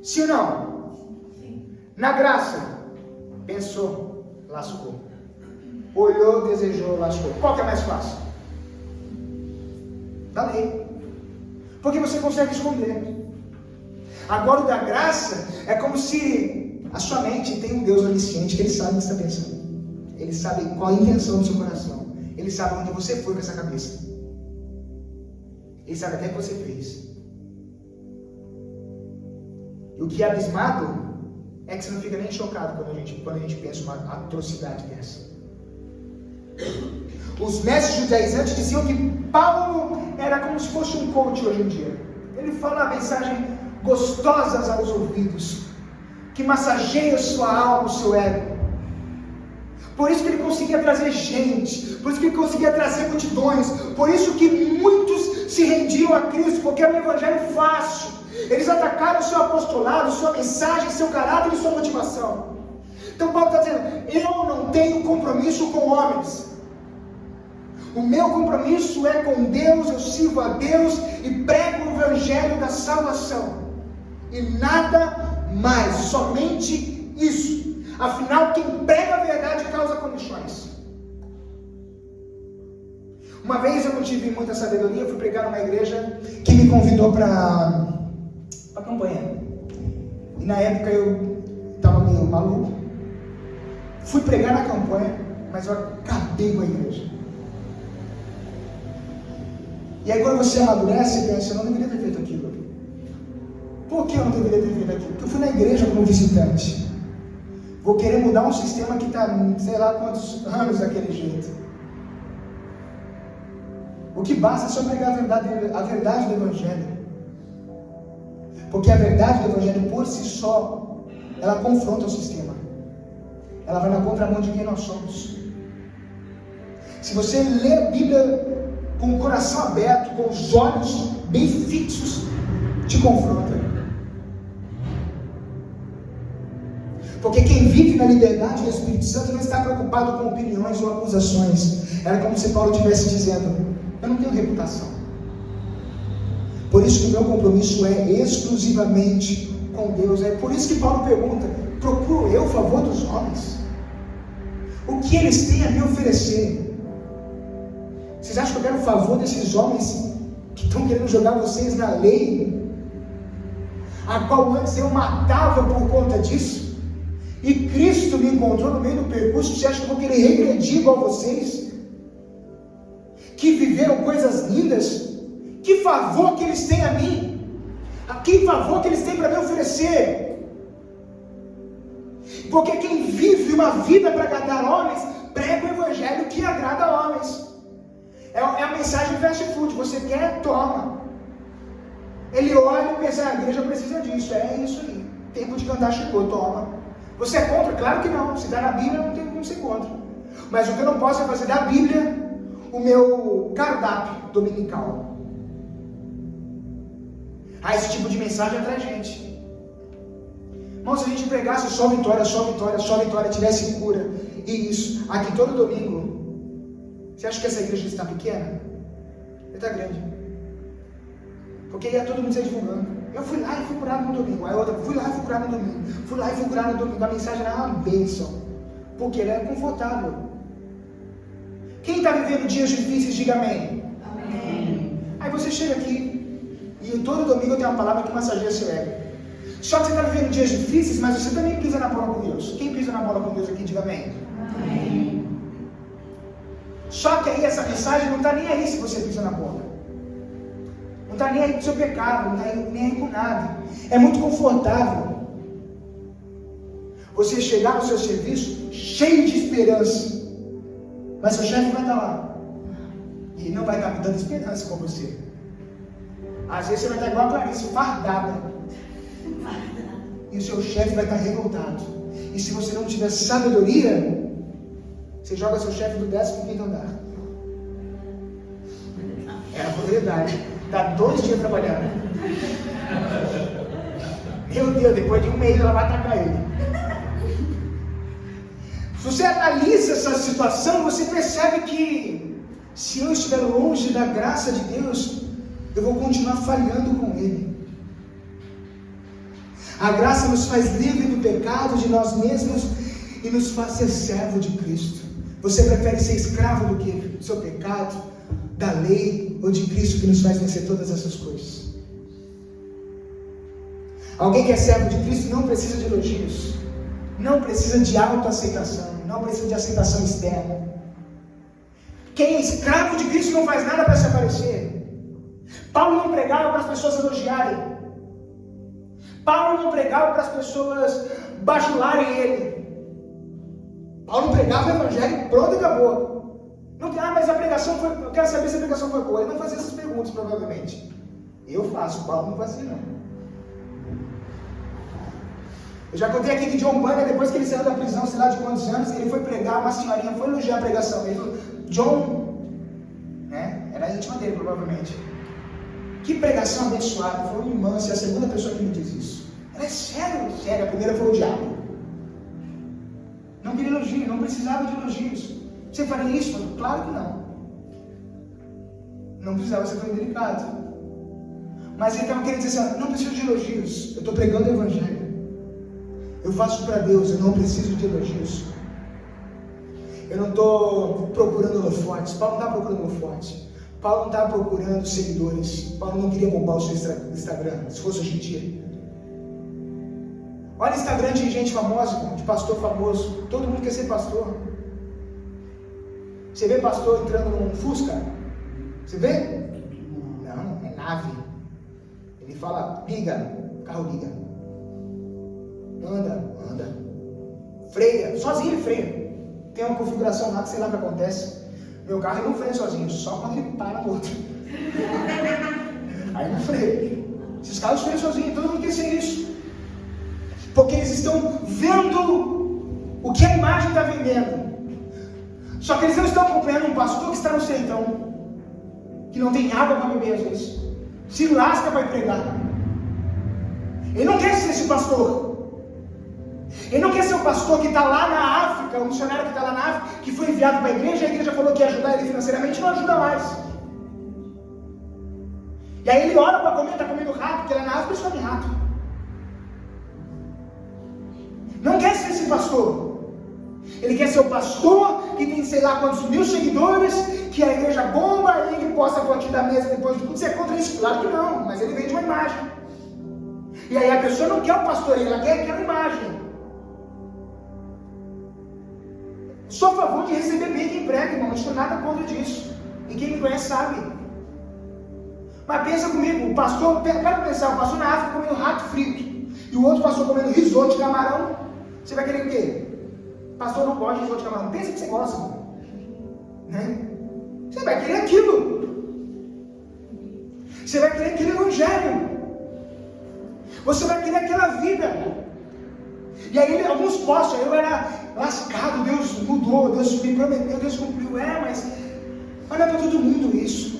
Sim ou não? Sim. Na graça, pensou, lascou. Olhou, desejou, lascou. Qual que é mais fácil? Da lei. Porque você consegue esconder. Agora o da graça é como se a sua mente tem um Deus onisciente que ele sabe o que você está pensando. Ele sabe qual a intenção do seu coração. Ele sabe onde você foi com essa cabeça. Ele sabe até o que você fez. E o que é abismado é que você não fica nem chocado quando a gente pensa uma atrocidade dessa. Os mestres judaizantes diziam que Paulo era como se fosse um coach hoje em dia. Ele fala a mensagem gostosas aos ouvidos, que massageia sua alma, o seu ego. Por isso que ele conseguia trazer gente, por isso que ele conseguia trazer multidões, por isso que muitos se rendiam a Cristo, porque era um evangelho fácil. Eles atacaram o seu apostolado, sua mensagem, seu caráter e sua motivação. Então Paulo está dizendo: eu não tenho compromisso com homens. O meu compromisso é com Deus, eu sirvo a Deus e prego o evangelho da salvação. E nada mais, somente isso. Afinal, quem prega a verdade causa comissões. Uma vez eu não tive muita sabedoria, fui pregar numa igreja que me convidou para campanha. E na época eu estava meio maluco. Fui pregar na campanha, mas eu acabei com a igreja. E aí quando você amadurece, você pensa: eu não deveria ter feito aquilo. Por que eu não deveria ter feito aquilo? Porque eu fui na igreja como visitante. Vou querer mudar um sistema que está, sei lá quantos anos daquele jeito. O que basta é só pregar a verdade do Evangelho. Porque a verdade do Evangelho por si só, ela confronta o sistema. Ela vai na contramão de quem nós somos. Se você lê a Bíblia com o coração aberto, com os olhos bem fixos, te confronta. Porque quem vive na liberdade do Espírito Santo não está preocupado com opiniões ou acusações. Era como se Paulo estivesse dizendo: eu não tenho reputação. Por isso que o meu compromisso é exclusivamente com Deus. É por isso que Paulo pergunta: procuro eu o favor dos homens? O que eles têm a me oferecer? Vocês acham que eu quero o favor desses homens que estão querendo jogar vocês na lei, a qual antes eu matava por conta disso? E Cristo me encontrou no meio do percurso. Você acha que eu vou querer regredir igual vocês? Que viveram coisas lindas? Que favor que eles têm a mim? Que favor que eles têm para me oferecer? Porque quem vive uma vida para agradar homens, prega o evangelho que agrada homens. É a mensagem fast food. Você quer? Toma. Ele olha e pensa: a igreja precisa disso. É isso aí. Tempo de cantar chegou, toma. Você é contra? Claro que não. Se está na Bíblia, não tem como ser contra. Mas o que eu não posso é fazer da Bíblia o meu cardápio dominical. Esse tipo de mensagem atrai gente. Irmão, se a gente pregasse só vitória, só vitória, só vitória, tivesse cura, e isso, aqui todo domingo, você acha que essa igreja está pequena? Ela está grande. Porque ia todo mundo se divulgando. Eu fui lá e fui curado no domingo. Aí outra, fui lá e fui curado no domingo. Fui lá e fui curado no domingo. A mensagem era uma bênção. Porque ela é confortável. Quem está vivendo dias difíceis, diga amém. Amém. Aí você chega aqui e todo domingo eu tenho uma palavra que massageia seu ego. Só que você está vivendo dias difíceis, mas você também pisa na bola com Deus. Quem pisa na bola com Deus aqui, diga amém. Amém. Só que aí essa mensagem não está nem aí se você pisa na bola. Não está nem aí com o seu pecado, não está nem aí com nada. É muito confortável. você chegar no seu serviço cheio de esperança, mas seu chefe vai estar lá e ele não vai estar me dando esperança com você. Às vezes você vai estar igual a Clarice, fardada, e o seu chefe vai estar revoltado. E se você não tiver sabedoria, você joga seu chefe do 15º andar. É a probabilidade. Dá 2 dias trabalhando. Meu Deus, depois de um mês ela vai atacar ele. Se você analisa essa situação, você percebe que se eu estiver longe da graça de Deus, eu vou continuar falhando com Ele. A graça nos faz livre do pecado de nós mesmos e nos faz ser servo de Cristo. Você prefere ser escravo do que do seu pecado, da lei ou de Cristo que nos faz vencer todas essas coisas? Alguém que é servo de Cristo não precisa de elogios, não precisa de autoaceitação, não precisa de aceitação externa. Quem é escravo de Cristo não faz nada para se aparecer. Paulo não pregava para as pessoas elogiarem. Paulo não pregava para as pessoas bajularem ele. Paulo pregava o evangelho, pronto e acabou. Não, mas a pregação foi, eu quero saber se a pregação foi boa. Ele não fazia essas perguntas, provavelmente. Eu faço, Paulo não fazia não. Eu já contei aqui que John Bunyan, depois que ele saiu da prisão, sei lá de quantos anos, ele foi pregar, uma senhorinha foi elogiar a pregação. Ele falou, John, né? Era íntima dele, provavelmente. Que pregação abençoada. Foi uma irmã, é a segunda pessoa que me diz isso. Ela é sério, sério. A primeira foi o diabo. Não queria elogio, não precisava de elogios. Você faria isso? Claro que não. Não precisava ser tão delicado. Mas ele estava querendo dizer assim, não preciso de elogios. Eu estou pregando o evangelho. Eu faço para Deus, eu não preciso de elogios. Eu não estou procurando holofotes. Paulo não está procurando holofotes. Paulo não estava procurando seguidores. Paulo não queria bombar o seu Instagram, se fosse hoje em dia. Olha o Instagram de gente famosa, de pastor famoso. Todo mundo quer ser pastor. Você vê pastor entrando num Fusca? Você vê? Não, é nave. Ele fala, liga, o carro liga. Anda. Freia, sozinho ele freia. Tem uma configuração lá que sei lá o que acontece. Meu carro ele não freia sozinho, só quando ele para no outro. Aí não freia. Esses carros freiam sozinhos, todo mundo quer ser isso. Porque eles estão vendo o que a imagem está vendendo. Só que eles não estão acompanhando um pastor que está no sertão, que não tem água para beber às vezes, se lasca para ir pregar. Ele não quer ser esse pastor. Ele não quer ser o pastor que está lá na África, o missionário que está lá na África, que foi enviado para a igreja falou que ia ajudar ele financeiramente, não ajuda mais. E aí ele ora para comer, está comendo rato, porque lá na África eles comem rato. Não quer ser esse pastor. Ele quer ser o pastor que tem sei lá quantos mil seguidores, que a igreja bomba, e ele posta a foto da mesa depois de tudo. Você é contra isso? Claro que não, mas ele vende uma imagem. E aí a pessoa não quer o pastor, ela quer aquela imagem. Sou a favor de receber bem quem prega, irmão, não estou nada contra disso. E quem me conhece sabe. Mas pensa comigo, o pastor, quero pensar, o pastor na África comendo rato frito, e o outro pastor comendo risoto de camarão, você vai querer o quê? O pastor não gosta de risoto de camarão, pensa que você gosta, né? Você vai querer aquilo. Você vai querer aquele evangelho. Você vai querer aquela vida. E aí alguns postam, eu era lascado, Deus mudou, Deus me prometeu, Deus cumpriu. Mas não é para todo mundo isso.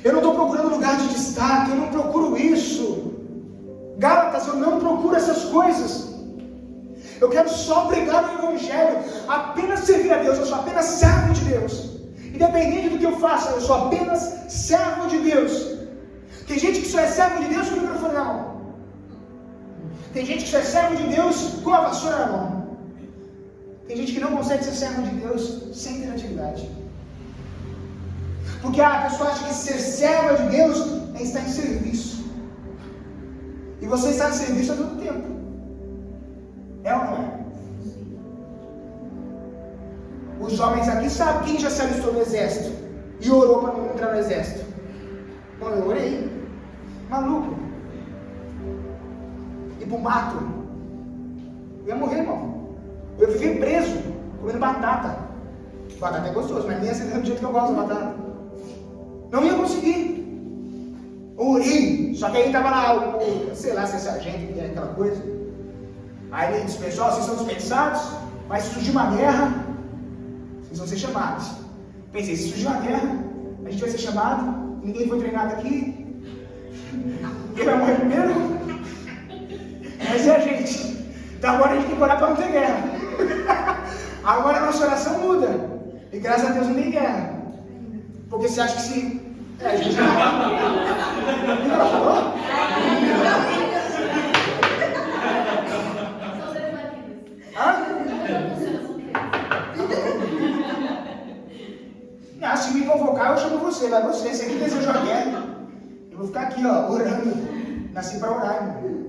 Eu não estou procurando lugar de destaque, eu não procuro isso. Gálatas, eu não procuro essas coisas. Eu quero só pregar o evangelho, apenas servir a Deus, eu sou apenas servo de Deus. Independente do que eu faça, eu sou apenas servo de Deus. Tem gente que só é servo de Deus com o microfone na mão. Tem gente que só é servo de Deus com a vassoura na mão. Tem gente que não consegue ser servo de Deus sem ter atividade. Porque a pessoa acha que ser serva de Deus é estar em serviço. E você está em serviço a todo tempo. É ou não é? Os homens aqui sabem quem já se alistou no exército e orou para não entrar no exército. Não, eu orei. Maluco. pro mato. Eu ia morrer, irmão. Eu ia viver preso, comendo batata. Batata é gostoso, mas nem assim do jeito que eu gosto da batata. Não ia conseguir. Orei. Só que aí tava lá, sei lá se é sargento, que é aquela coisa. Aí ele disse, pessoal, vocês são dispensados, mas se surgir uma guerra, vocês vão ser chamados. Pensei, se surgir uma guerra, a gente vai ser chamado, ninguém foi treinado aqui, quem vai morrer primeiro? Mas é a gente. Então agora a gente tem que orar para não ter guerra. Agora a nossa oração muda. E graças a Deus não tem guerra. Porque você acha que se... a gente não... O que ela falou? Não, se me convocar, eu chamo você. Vai você. Você que desejou a guerra. Eu vou ficar aqui, ó, orando. Nasci para orar, irmão.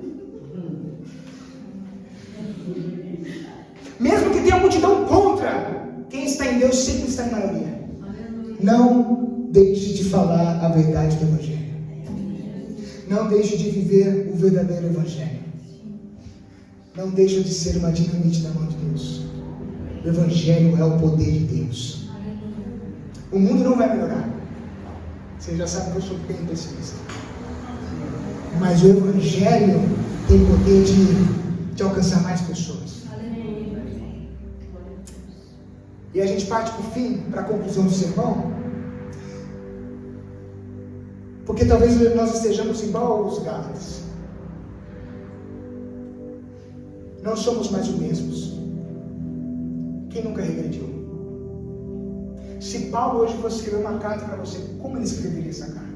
Mesmo que tenha multidão contra, quem está em Deus sempre está em maioria. Não deixe de falar a verdade do Evangelho. Não deixe de viver o verdadeiro Evangelho. Não deixe de ser uma dinamite na mão de Deus. O Evangelho é o poder de Deus. O mundo não vai melhorar. Você já sabe que eu sou bem pessimista. Mas o Evangelho tem poder de alcançar mais pessoas. E a gente parte para o fim, para a conclusão do sermão. Porque talvez nós estejamos igual aos Gálatas. Não somos mais os mesmos. Quem nunca regrediu? Se Paulo hoje fosse escrever uma carta para você, como ele escreveria essa carta?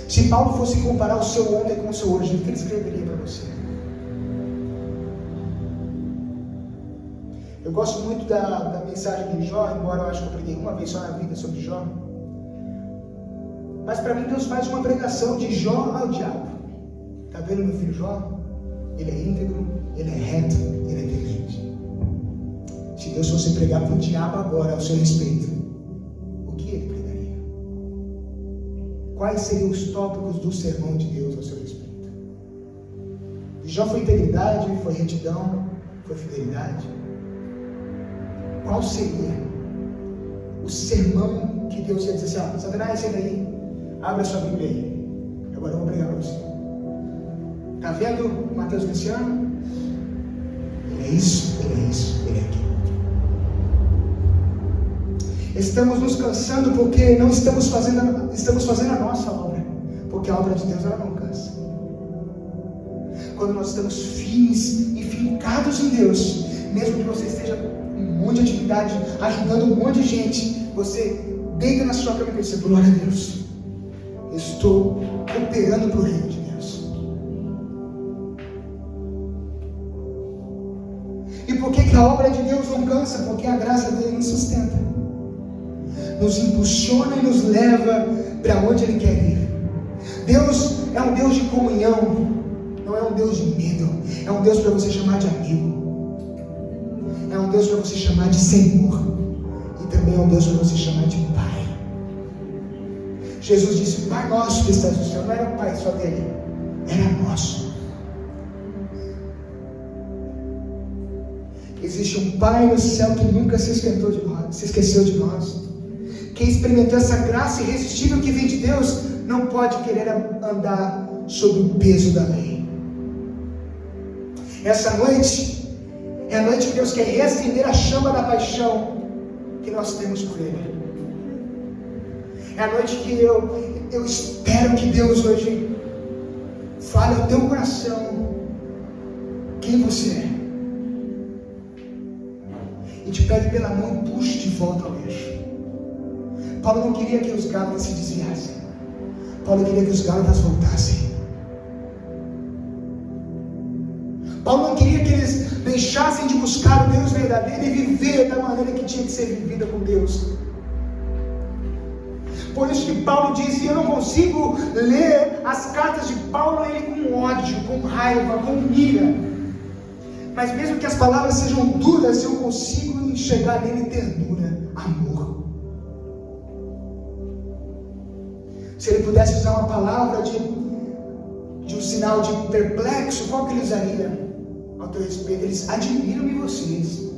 Se Paulo fosse comparar o seu ontem com o seu hoje, o que ele escreveria para você? Eu gosto muito da mensagem de Jó, embora eu acho que eu preguei uma vez só na vida sobre Jó. Mas para mim Deus faz uma pregação de Jó ao diabo. Está vendo meu filho Jó? Ele é íntegro, ele é reto, ele é inteligente. Se Deus fosse pregar para o diabo agora ao seu respeito, o que ele pregaria? Quais seriam os tópicos do sermão de Deus ao seu respeito? De Jó foi integridade, foi retidão, foi fidelidade. Qual seria o sermão que Deus ia dizer assim, Satanás, senta aí, abre a sua Bíblia aí, agora eu vou pregar para você. Está vendo o Mateus Luciano? Ele é isso, ele é aquilo. Estamos nos cansando porque não estamos fazendo a nossa obra, porque a obra de Deus ela não cansa. Quando nós estamos firmes e fincados em Deus, mesmo que você esteja com um monte de atividade, ajudando um monte de gente, você deita na sua cama e pensa, glória a Deus, eu estou cooperando para o reino de Deus. E por que a obra de Deus não cansa? Porque a graça dele nos sustenta, nos impulsiona e nos leva para onde Ele quer ir. Deus é um Deus de comunhão, não é um Deus de medo, é um Deus para você chamar de amigo, é um Deus para você chamar de Senhor, e também é um Deus para você chamar de Pai. Jesus disse, Pai nosso que estás no céu, não era o Pai só dele, era nosso. Existe um Pai no céu que nunca se esqueceu de nós. Quem experimentou essa graça irresistível que vem de Deus, não pode querer andar sob o peso da lei. Essa noite, é a noite que Deus quer reacender a chama da paixão que nós temos por Ele. É a noite que eu espero que Deus hoje fale ao teu coração quem você é. E te pegue pela mão e puxe de volta ao eixo. Paulo não queria que os Gálatas se desviassem. Paulo queria que os Gálatas voltassem. Paulo não queria que eles deixassem de buscar o Deus verdadeiro e viver da maneira que tinha que ser vivida com Deus. Por isso que Paulo diz, eu não consigo ler as cartas de Paulo ele com ódio, com raiva, com ira. Mas mesmo que as palavras sejam duras, eu consigo enxergar nele ternura, amor. Se ele pudesse usar uma palavra de um sinal de perplexo, qual que ele usaria ao teu respeito? Eles admiram-me vocês,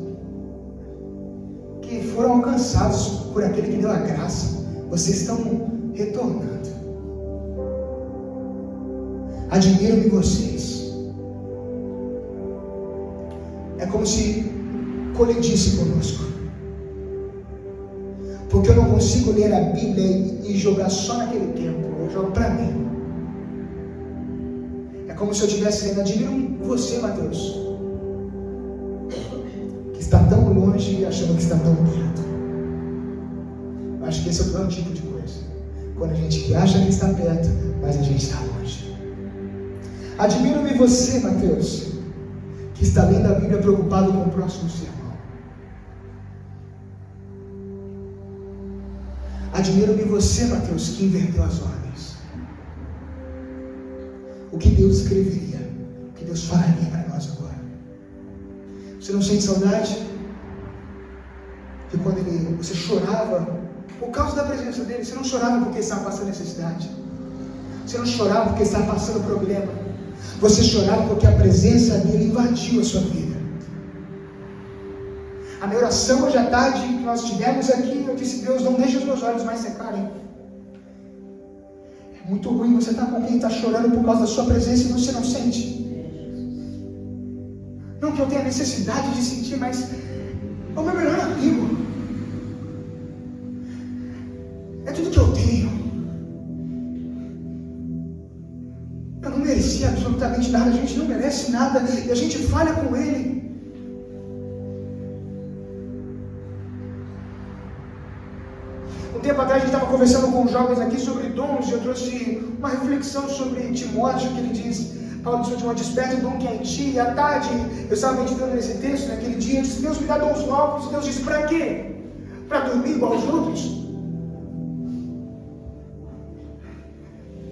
que foram alcançados por aquele que deu a graça. Vocês estão retornando. Admiro-me vocês. É como se colidisse conosco, porque eu não consigo ler a Bíblia e jogar só naquele tempo. Eu jogo para mim. É como se eu estivesse lendo. Admiro você, Mateus, que está tão longe achando que está tão perto. Eu acho que esse é o pior tipo de coisa, quando a gente acha que está perto, mas a gente está longe. Admiro-me você, Mateus, que está lendo a Bíblia preocupado com o próximo sermão. Admiro-me você, Mateus, que inverteu as ordens. O que Deus escreveria, o que Deus falaria para nós agora. Você não sente saudade de quando você chorava por causa da presença dele? Você não chorava porque estava passando necessidade. Você não chorava porque estava passando problema. Você chorava porque a presença dele invadiu a sua vida. A minha oração hoje à tarde que nós tivemos aqui, eu disse: Deus, não deixe os meus olhos mais secarem. É muito ruim você estar com quem está chorando por causa da sua presença e você não sente. Não que eu tenha necessidade de sentir, mas é o meu melhor amigo. É tudo que eu tenho. Eu não merecia absolutamente nada, a gente não merece nada e a gente falha com ele. Um tempo atrás a gente estava conversando com os jovens aqui sobre dons, e eu trouxe uma reflexão sobre Timóteo, que ele diz, Paulo diz: Timóteo, desperta o dom que é em ti. E à tarde, eu estava meditando nesse texto, naquele dia, eu disse: Deus, me dá dons novos. E Deus disse: para quê? Para dormir igual aos outros?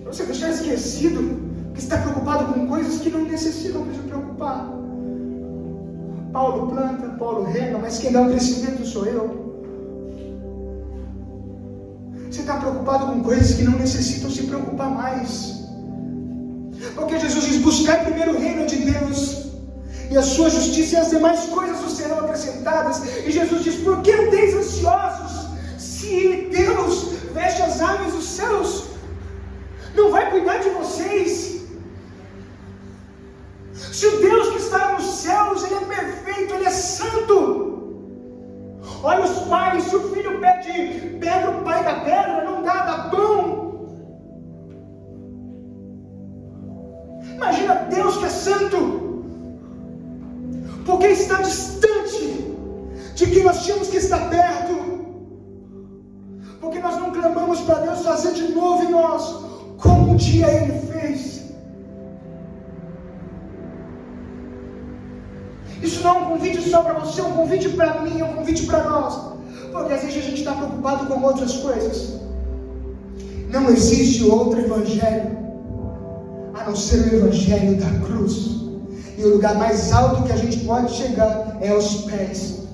Para você deixar esquecido, que está preocupado com coisas que não necessitam de se preocupar. Paulo planta, Paulo rega, mas quem dá o crescimento sou eu. Você está preocupado com coisas que não necessitam se preocupar mais. Porque Jesus diz: buscar primeiro o reino de Deus e a sua justiça, e as demais coisas vos serão acrescentadas. E Jesus diz: por que andeis ansiosos, se Deus veste as aves dos céus? Não vai cuidar de vocês? Se o Deus que está nos céus, Ele é perfeito, Ele é santo. Olha os pais, se o filho pede pedra, o pai da pedra, não dá pão. Imagina Deus que é santo. Porque está distante de que nós tínhamos que estar perto. Porque nós não clamamos para Deus fazer de novo em nós, como um dia Ele fez. Isso não é um convite só para você, é um convite para mim, é um convite para nós. Porque às vezes a gente está preocupado com outras coisas. Não existe outro evangelho a não ser o evangelho da cruz. E o lugar mais alto que a gente pode chegar é aos pés